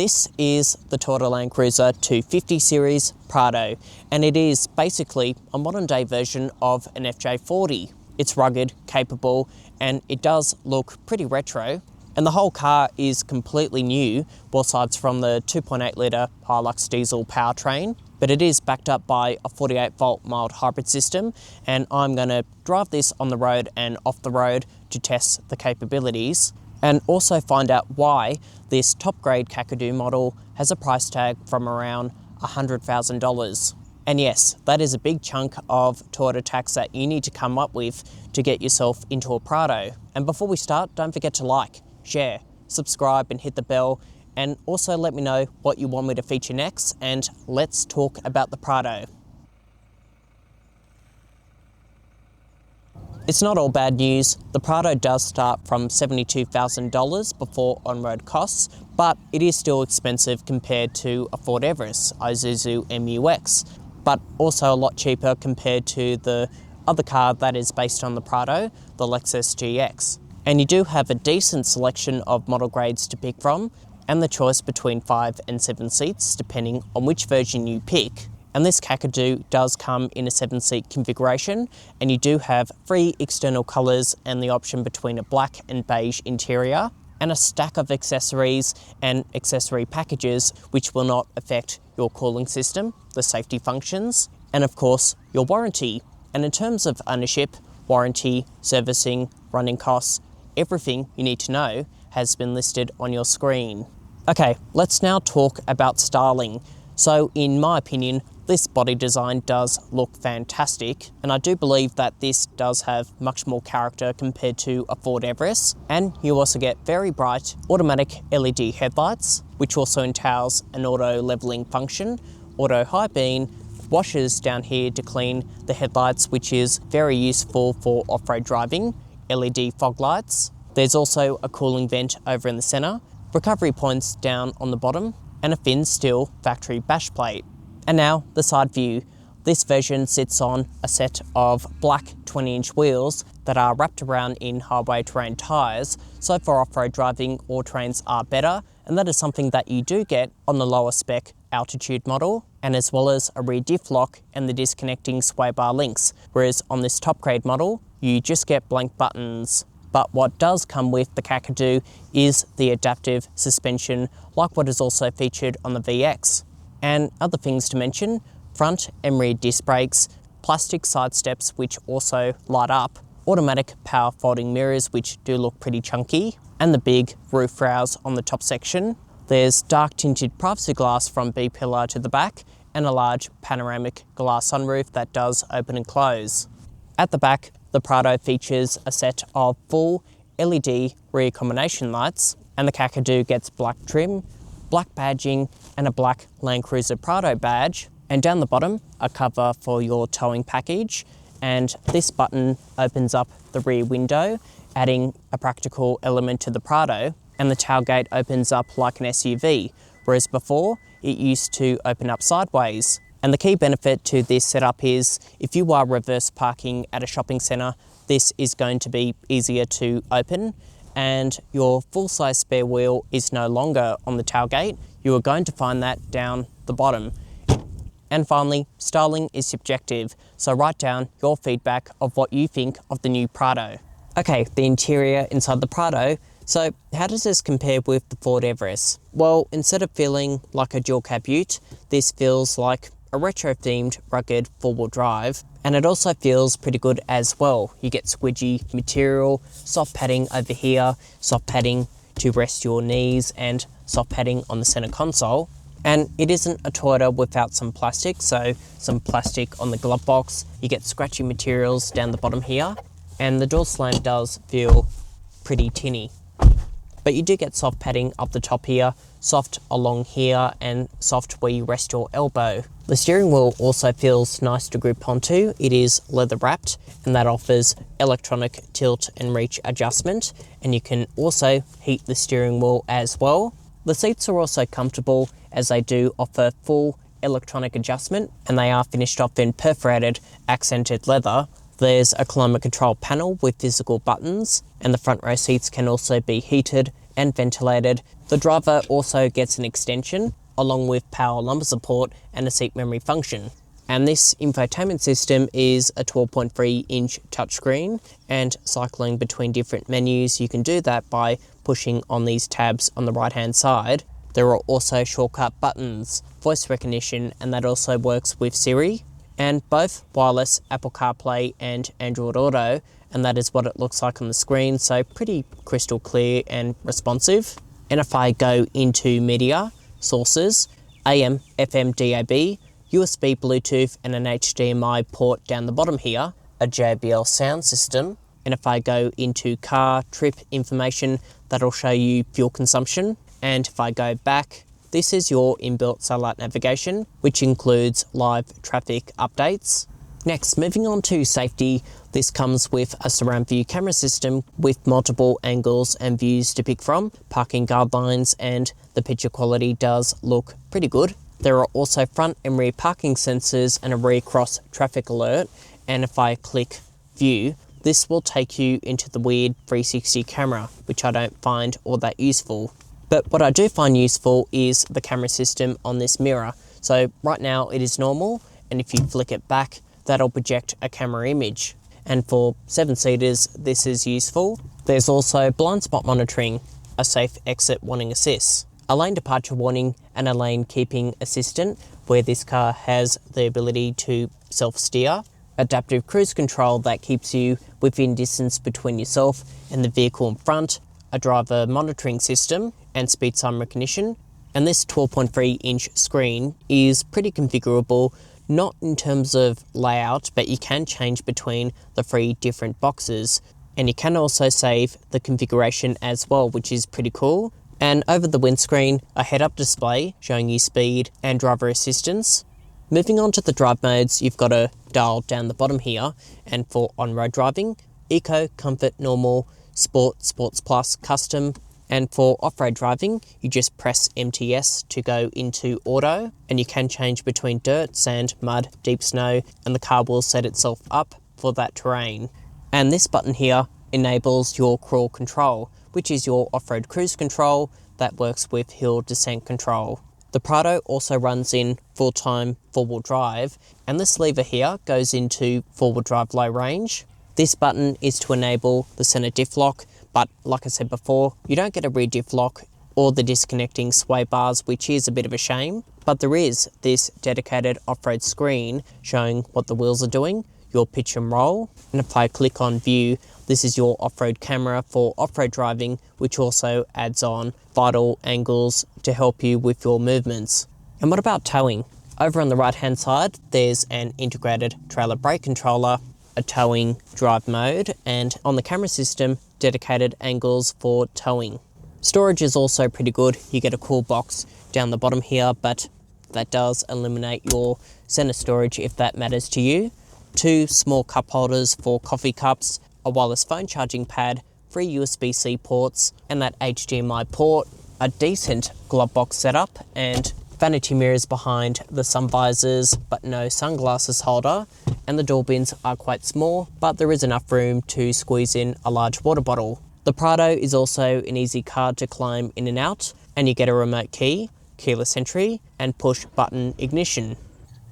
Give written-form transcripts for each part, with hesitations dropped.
This is the Toyota Land Cruiser 250 Series Prado, and it is basically a modern day version of an FJ40. It's rugged, capable, and it does look pretty retro. And the whole car is completely new, besides from the 2.8 litre Hilux diesel powertrain. But it is backed up by a 48 volt mild hybrid system, and I'm going to drive this on the road and off the road to test the capabilities and also find out why this top grade Kakadu model has a price tag from around $100,000. And yes, that is a big chunk of Toyota tax that you need to come up with to get yourself into a Prado. And before we start, don't forget to like, share, subscribe and hit the bell. And also let me know what you want me to feature next, and let's talk about the Prado. It's not all bad news. The Prado does start from $72,000 before on-road costs, but it is still expensive compared to a Ford Everest Isuzu MU-X, but also a lot cheaper compared to the other car that is based on the Prado, the Lexus GX. And you do have a decent selection of model grades to pick from, and the choice between 5 and 7 seats depending on which version you pick. And this Kakadu does come in a 7-seat configuration, and you do have 3 external colours and the option between a black and beige interior, and a stack of accessories and accessory packages which will not affect your cooling system, the safety functions, and of course your warranty. And in terms of ownership, warranty, servicing, running costs, everything you need to know has been listed on your screen. Okay, let's now talk about styling. So in my opinion, this body design does look fantastic, and I do believe that this does have much more character compared to a Ford Everest. And you also get very bright automatic LED headlights, which also entails an auto leveling function, auto high beam, washers down here to clean the headlights, which is very useful for off-road driving, LED fog lights. There's also a cooling vent over in the centre, recovery points down on the bottom, and a thin steel factory bash plate. And now the side view. This version sits on a set of black 20-inch wheels that are wrapped around in highway terrain tyres, so for off-road driving all terrains are better, and that is something that you do get on the lower spec altitude model, and as well as a rear diff lock and the disconnecting sway bar links, whereas on this top grade model you just get blank buttons. But what does come with the Kakadu is the adaptive suspension, like what is also featured on the VX. And other things to mention, front and rear disc brakes, plastic side steps which also light up, automatic power folding mirrors which do look pretty chunky, and the big roof rails on the top section. There's dark tinted privacy glass from B-pillar to the back, and a large panoramic glass sunroof that does open and close. At the back, the Prado features a set of full LED rear combination lights, and the Kakadu gets black trim, black badging, and a black Land Cruiser Prado badge. And down the bottom, a cover for your towing package, and this button opens up the rear window, adding a practical element to the Prado, and the tailgate opens up like an SUV, whereas before it used to open up sideways. And the key benefit to this setup is if you are reverse parking at a shopping centre, this is going to be easier to open, and your full-size spare wheel is no longer on the tailgate. You are going to find that down the bottom. And finally, styling is subjective, so write down your feedback of what you think of the new Prado. Okay, the interior inside the Prado. So how does this compare with the Ford Everest? Well, instead of feeling like a dual cab ute, this feels like a retro-themed rugged four-wheel drive, and it also feels pretty good as well. You get squidgy material, soft padding over here, soft padding to rest your knees, and soft padding on the center console. And it isn't a Toyota without some plastic, so some plastic on the glove box. You get scratchy materials down the bottom here, and the door slam does feel pretty tinny. But you do get soft padding up the top here, soft along here, and soft where you rest your elbow. The steering wheel also feels nice to grip onto. It is leather wrapped, and that offers electronic tilt and reach adjustment, and you can also heat the steering wheel as well. The seats are also comfortable, as they do offer full electronic adjustment, and they are finished off in perforated accented leather. There's a climate control panel with physical buttons, and the front row seats can also be heated and ventilated. The driver also gets an extension along with power lumbar support and a seat memory function. And this infotainment system is a 12.3-inch touchscreen, and cycling between different menus, you can do that by pushing on these tabs on the right hand side. There are also shortcut buttons, voice recognition, and that also works with Siri, and both wireless Apple CarPlay and Android Auto, and that is what it looks like on the screen, so pretty crystal clear and responsive. And if I go into media, sources, AM, FM, DAB, USB, Bluetooth, and an HDMI port down the bottom here, a JBL sound system. And if I go into car trip information, that'll show you fuel consumption. And if I go back, this is your inbuilt satellite navigation, which includes live traffic updates. Next, moving on to safety, this comes with a surround view camera system with multiple angles and views to pick from, parking guidelines, and the picture quality does look pretty good. There are also front and rear parking sensors and a rear cross traffic alert. And if I click view, this will take you into the weird 360 camera, which I don't find all that useful. But what I do find useful is the camera system on this mirror. So right now it is normal, and if you flick it back, that'll project a camera image. And for 7-seaters, this is useful. There's also blind spot monitoring, a safe exit warning assist, a lane departure warning, and a lane keeping assistant, where this car has the ability to self-steer, adaptive cruise control that keeps you within distance between yourself and the vehicle in front, a driver monitoring system, and speed sign recognition. And this 12.3-inch screen is pretty configurable, not in terms of layout, but you can change between the 3 different boxes. And you can also save the configuration as well, which is pretty cool. And over the windscreen, a head-up display showing you speed and driver assistance. Moving on to the drive modes, you've got a dial down the bottom here, and for on-road driving, Eco, Comfort, Normal, Sport, Sports Plus, Custom, and for off-road driving, you just press MTS to go into Auto, and you can change between dirt, sand, mud, deep snow, and the car will set itself up for that terrain. And this button here enables your crawl control, which is your off-road cruise control that works with hill descent control. The Prado also runs in full-time four-wheel drive, and this lever here goes into four-wheel drive low range. This button is to enable the center diff lock, but like I said before, you don't get a rear diff lock or the disconnecting sway bars, which is a bit of a shame, but there is this dedicated off-road screen showing what the wheels are doing, your pitch and roll, and if I click on view, this is your off-road camera for off-road driving, which also adds on vital angles to help you with your movements. And what about towing? Over on the right-hand side, there's an integrated trailer brake controller, a towing drive mode, and on the camera system, dedicated angles for towing. Storage is also pretty good. You get a cool box down the bottom here, but that does eliminate your center storage if that matters to you. 2 small cup holders for coffee cups, a wireless phone charging pad, 3 USB-C ports, and that HDMI port, a decent glove box setup, and vanity mirrors behind the sun visors, but no sunglasses holder, and the door bins are quite small, but there is enough room to squeeze in a large water bottle. The Prado is also an easy car to climb in and out, and you get a remote key, keyless entry, and push button ignition.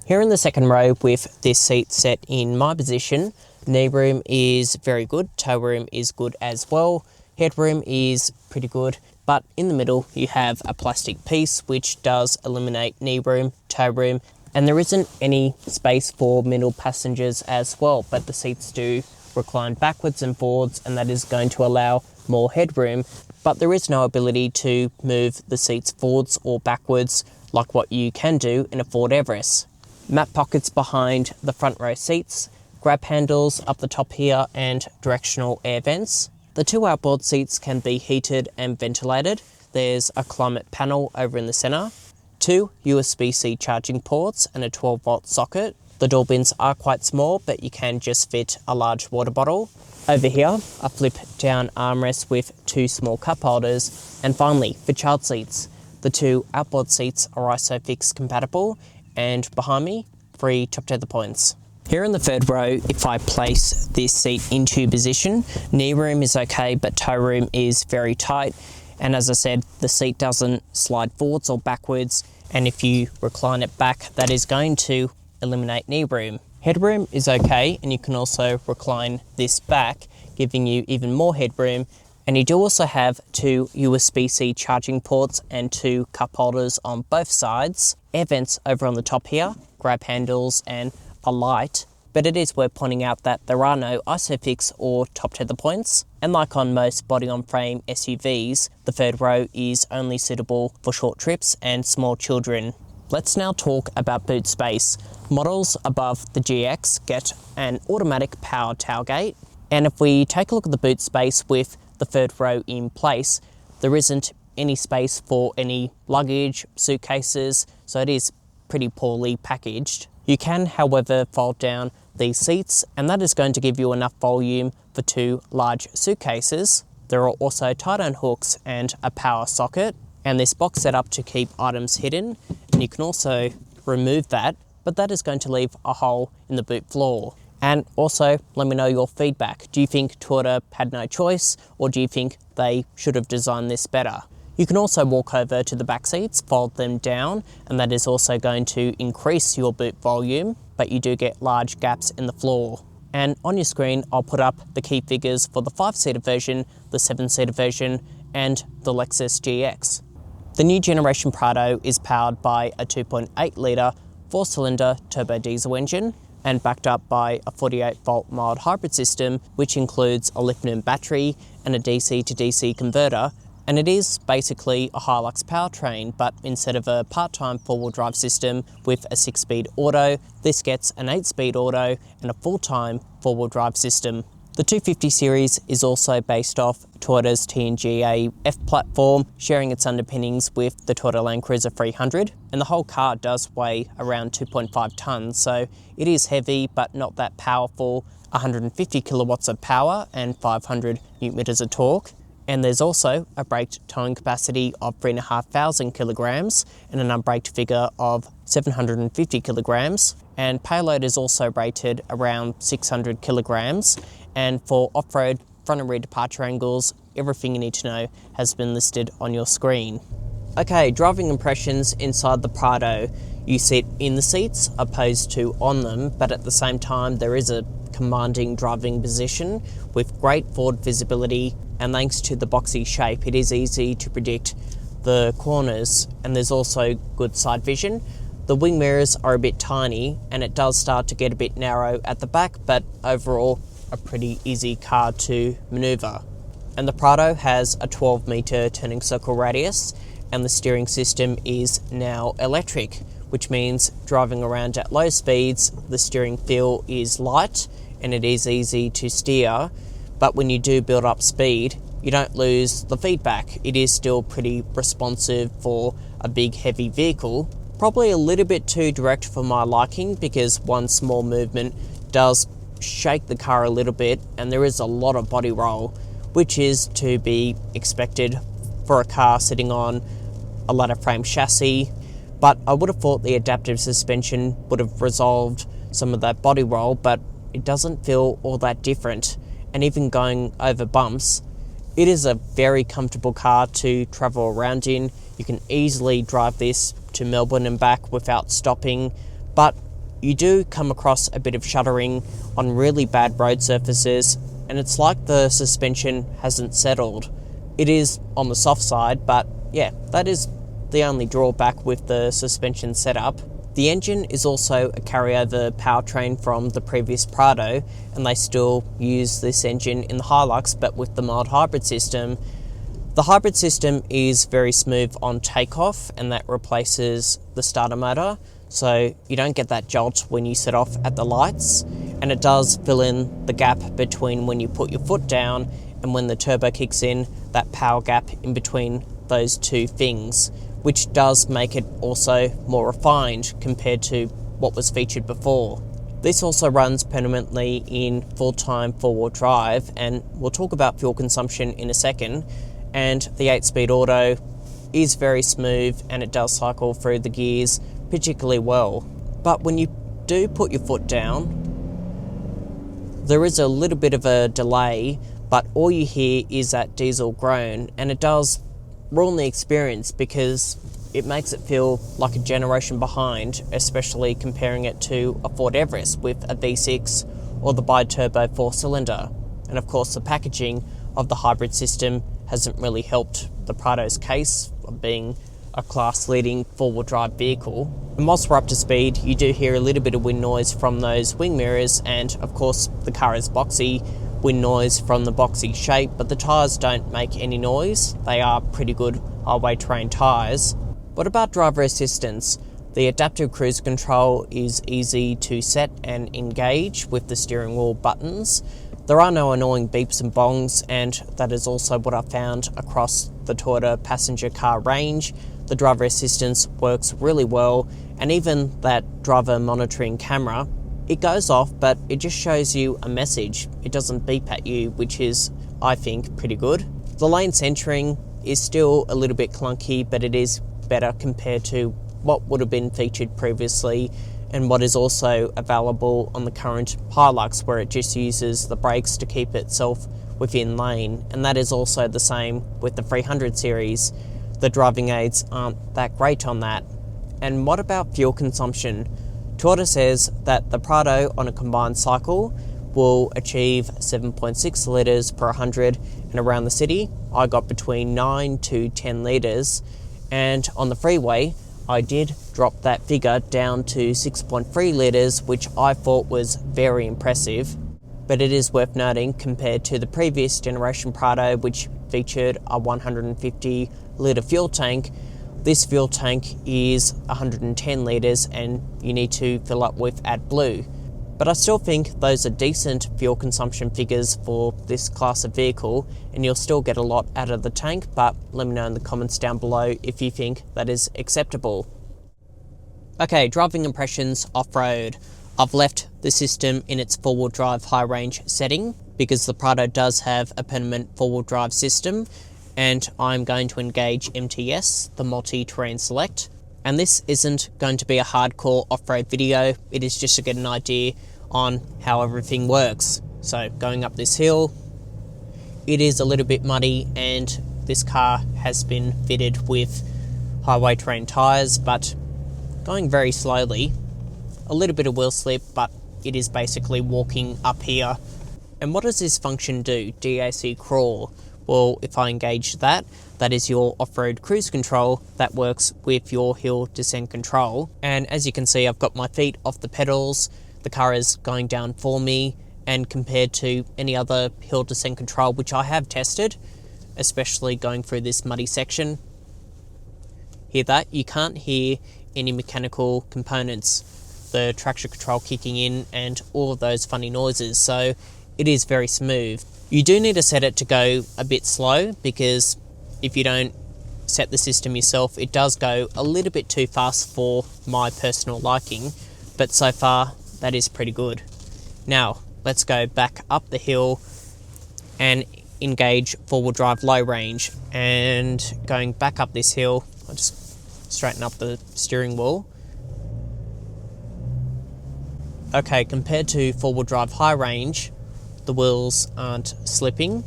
Here in the second row with this seat set in my position, knee room is very good, toe room is good as well, headroom is pretty good, but in the middle you have a plastic piece which does eliminate knee room, toe room, and there isn't any space for middle passengers as well, but the seats do recline backwards and forwards, and that is going to allow more headroom, but there is no ability to move the seats forwards or backwards like what you can do in a Ford Everest. Map pockets behind the front row seats, grab handles up the top here, and directional air vents. The 2 outboard seats can be heated and ventilated. There's a climate panel over in the center, 2 USB-C charging ports, and a 12-volt socket. The door bins are quite small, but you can just fit a large water bottle. Over here, a flip down armrest with 2 small cup holders. And finally, for child seats, the 2 outboard seats are ISOFIX compatible, and behind me, 3 top tether points. Here in the third row, if I place this seat into position, knee room is okay, but toe room is very tight. And as I said, the seat doesn't slide forwards or backwards, and if you recline it back, that is going to eliminate knee room. Headroom is okay, and you can also recline this back, giving you even more headroom. And you do also have two USB-C charging ports and two cup holders on both sides. Air vents over on the top here, grab handles and a light. But it is worth pointing out that there are no ISOFIX or top tether points. And like on most body-on-frame SUVs, the third row is only suitable for short trips and small children. Let's now talk about boot space. Models above the GX get an automatic power tailgate. And if we take a look at the boot space with the third row in place, there isn't any space for any luggage, suitcases, so it is pretty poorly packaged. You can, however, fold down these seats, and that is going to give you enough volume for two large suitcases. There are also tie-down hooks and a power socket, and this box setup to keep items hidden, and you can also remove that, but that is going to leave a hole in the boot floor. And also, let me know your feedback. Do you think Toyota had no choice, or do you think they should have designed this better? You can also walk over to the back seats, fold them down, and that is also going to increase your boot volume, but you do get large gaps in the floor. And on your screen, I'll put up the key figures for the 5-seater version, the 7-seater version, and the Lexus GX. The new generation Prado is powered by a 2.8 litre 4-cylinder turbo diesel engine, and backed up by a 48-volt mild hybrid system, which includes a lithium battery and a DC to DC converter. And it is basically a Hilux powertrain, but instead of a part-time four-wheel drive system with a 6-speed auto, this gets an 8-speed auto and a full-time four-wheel drive system. The 250 series is also based off Toyota's TNGA F platform, sharing its underpinnings with the Toyota Land Cruiser 300, and the whole car does weigh around 2.5 tonnes, so it is heavy but not that powerful, 150 kilowatts of power and 500 newton-meters of torque. And there's also a braked towing capacity of 3,500 kilograms and an unbraked figure of 750 kilograms. And payload is also rated around 600 kilograms. And for off-road front and rear departure angles, everything you need to know has been listed on your screen. Okay, driving impressions inside the Prado. You sit in the seats opposed to on them, but at the same time there is a commanding driving position with great forward visibility, and thanks to the boxy shape it is easy to predict the corners, and there's also good side vision. The wing mirrors are a bit tiny and it does start to get a bit narrow at the back, but overall a pretty easy car to manoeuvre. And the Prado has a 12-metre turning circle radius, and the steering system is now electric, which means driving around at low speeds the steering feel is light and it is easy to steer, but when you do build up speed you don't lose the feedback. It is still pretty responsive for a big heavy vehicle. Probably a little bit too direct for my liking, because one small movement does shake the car a little bit and there is a lot of body roll, which is to be expected for a car sitting on a ladder frame chassis. But I would have thought the adaptive suspension would have resolved some of that body roll, but it doesn't feel all that different. And even going over bumps, it is a very comfortable car to travel around in. You can easily drive this to Melbourne and back without stopping, but you do come across a bit of shuddering on really bad road surfaces, and it's like the suspension hasn't settled. It is on the soft side, but yeah, that is the only drawback with the suspension setup. The engine is also a carryover powertrain from the previous Prado, and they still use this engine in the Hilux, but with the mild hybrid system. The hybrid system is very smooth on takeoff, and that replaces the starter motor, so you don't get that jolt when you set off at the lights, and it does fill in the gap between when you put your foot down and when the turbo kicks in, that power gap in between those two things, which does make it also more refined compared to what was featured before. This also runs permanently in full-time four-wheel drive, and we'll talk about fuel consumption in a second. And the 8-speed auto is very smooth and it does cycle through the gears particularly well. But when you do put your foot down, there is a little bit of a delay, but all you hear is that diesel groan, and it does ruin the experience because it makes it feel like a generation behind, especially comparing it to a Ford Everest with a V6 or the bi-turbo 4-cylinder. And of course the packaging of the hybrid system hasn't really helped the Prado's case of being a class-leading four-wheel drive vehicle. And whilst we're up to speed, you do hear a little bit of wind noise from those wing mirrors, and of course the car is boxy, wind noise from the boxy shape, but the tyres don't make any noise. They are pretty good highway terrain tyres. What about driver assistance? The adaptive cruise control is easy to set and engage with the steering wheel buttons. There are no annoying beeps and bongs, and that is also what I found across the Toyota passenger car range. The driver assistance works really well, and even that driver monitoring camera, it goes off, but it just shows you a message. It doesn't beep at you, which is, I think, pretty good. The lane centering is still a little bit clunky, but it is better compared to what would have been featured previously and what is also available on the current Hilux, where it just uses the brakes to keep itself within lane, and that is also the same with the 300 series. The driving aids aren't that great on that. And what about fuel consumption? Toyota says that the Prado on a combined cycle will achieve 7.6 litres per 100, and around the city I got between 9 to 10 litres, and on the freeway I did drop that figure down to 6.3 litres, which I thought was very impressive. But it is worth noting, compared to the previous generation Prado, which featured a 150 litre fuel tank, this fuel tank is 110 litres and you need to fill up with AdBlue. But I still think those are decent fuel consumption figures for this class of vehicle, and you'll still get a lot out of the tank, but let me know in the comments down below if you think that is acceptable. Okay, driving impressions off-road. I've left the system in its four-wheel drive high range setting because the Prado does have a permanent four-wheel drive system, and I'm going to engage MTS, the multi-terrain select. And this isn't going to be a hardcore off-road video, it is just to get an idea on how everything works. So going up this hill, it is a little bit muddy, and this car has been fitted with highway terrain tyres, but going very slowly. A little bit of wheel slip, but it is basically walking up here. And what does this function do? DAC crawl. Well, if I engage that, that is your off-road cruise control that works with your hill descent control. And as you can see, I've got my feet off the pedals, the car is going down for me, and compared to any other hill descent control which I have tested, especially going through this muddy section, hear that? You can't hear any mechanical components, the traction control kicking in and all of those funny noises, so it is very smooth. You do need to set it to go a bit slow, because if you don't set the system yourself, it does go a little bit too fast for my personal liking, but so far that is pretty good. Now let's go back up the hill and engage four-wheel drive low range, and going back up this hill, I'll just straighten up the steering wheel. Okay, compared to four-wheel drive high range, the wheels aren't slipping.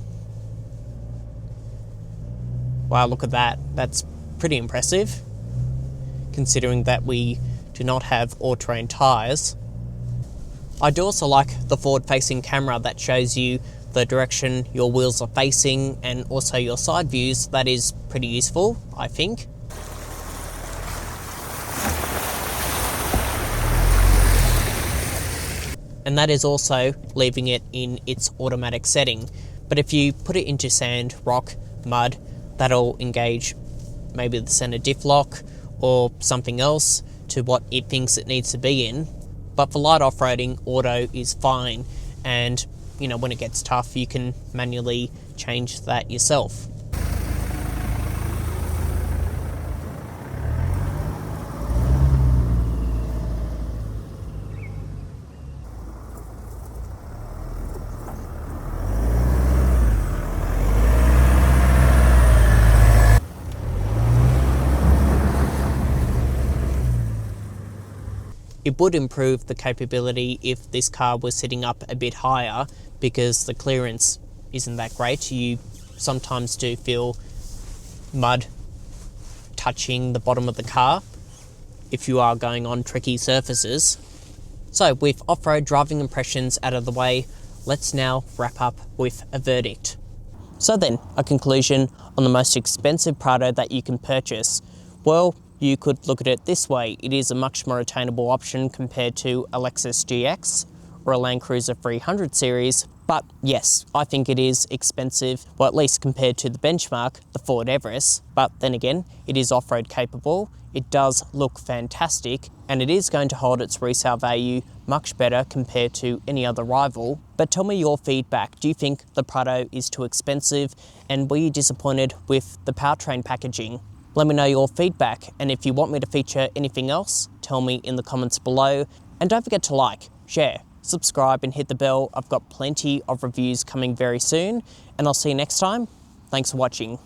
Wow, look at that. That's pretty impressive, considering that we do not have all-terrain tyres. I do also like the forward-facing camera that shows you the direction your wheels are facing, and also your side views. That is pretty useful, I think. And that is also leaving it in its automatic setting. But if you put it into sand, rock, mud, that'll engage maybe the center diff lock or something else to what it thinks it needs to be in. But for light off-roading, auto is fine, and you know, when it gets tough, you can manually change that yourself. It would improve the capability if this car was sitting up a bit higher, because the clearance isn't that great. You sometimes do feel mud touching the bottom of the car if you are going on tricky surfaces. So with off-road driving impressions out of the way, let's now wrap up with a verdict. So then, a conclusion on the most expensive Prado that you can purchase. Well, you could look at it this way. It is a much more attainable option compared to a Lexus GX or a Land Cruiser 300 series. But yes, I think it is expensive, well, at least compared to the benchmark, the Ford Everest. But then again, it is off-road capable, it does look fantastic, and it is going to hold its resale value much better compared to any other rival. But tell me your feedback. Do you think the Prado is too expensive? And were you disappointed with the powertrain packaging? Let me know your feedback, and if you want me to feature anything else, tell me in the comments below. And don't forget to like, share, subscribe and hit the bell. I've got plenty of reviews coming very soon, and I'll see you next time. Thanks for watching.